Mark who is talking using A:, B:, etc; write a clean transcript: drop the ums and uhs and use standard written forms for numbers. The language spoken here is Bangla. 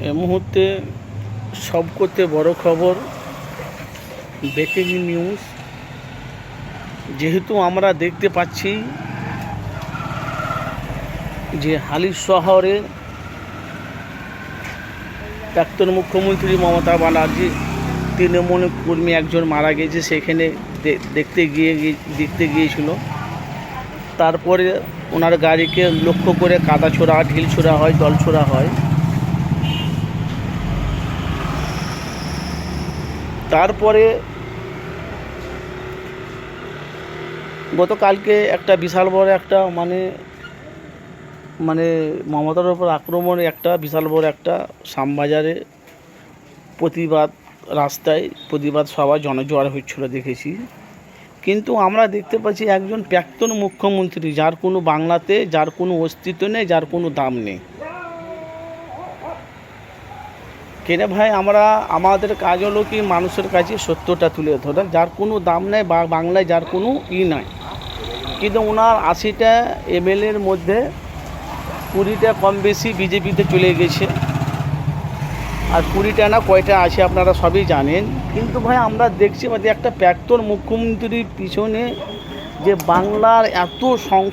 A: এই মুহূর্তে সবকথে বড় খবর, ব্রেকিং নিউজ। যেহেতু আমরা দেখতে পাচ্ছি যে হালির শহরে প্রাক্তন মুখ্যমন্ত্রী মমতা ব্যানার্জি তৃণমূল কর্মী একজন মারা গেছে, সেখানে দেখতে গিয়েছিল। তারপরে ওনার গাড়িকে লক্ষ্য করে কাদা ছোড়া, ঢিল ছোড়া হয়, জল ছোড়া হয়। তারপরে গতকালকে একটা বিশাল বড় একটা মানে মমতার ওপর আক্রমণে একটা বিশাল বড় একটা শ্যামবাজারে প্রতিবাদ, রাস্তায় প্রতিবাদ সভা জনজোয়ার হচ্ছিল দেখেছি। কিন্তু আমরা দেখতে পাচ্ছি একজন প্রাক্তন মুখ্যমন্ত্রী, যার কোনো বাংলাতে যার কোনো অস্তিত্ব নেই, যার কোনো দাম নেই। কেন ভাই, আমাদের কাজ হলো কি মানুষের কাছে সত্যটা তুলে ধরা, যার কোনো দাম নেই বা বাংলায় যার কোনো নাই। কিন্তু ওনার 80টা এমএলএর মধ্যে 20টা কম বেশি বিজেপিতে চলে গেছে, আর 20টা না কয়টা আছে আপনারা সবই জানেন। কিন্তু ভাই আমরা দেখছি একটা প্রাক্তন মুখ্যমন্ত্রীর পিছনে যে বাংলার এত সংখ্যা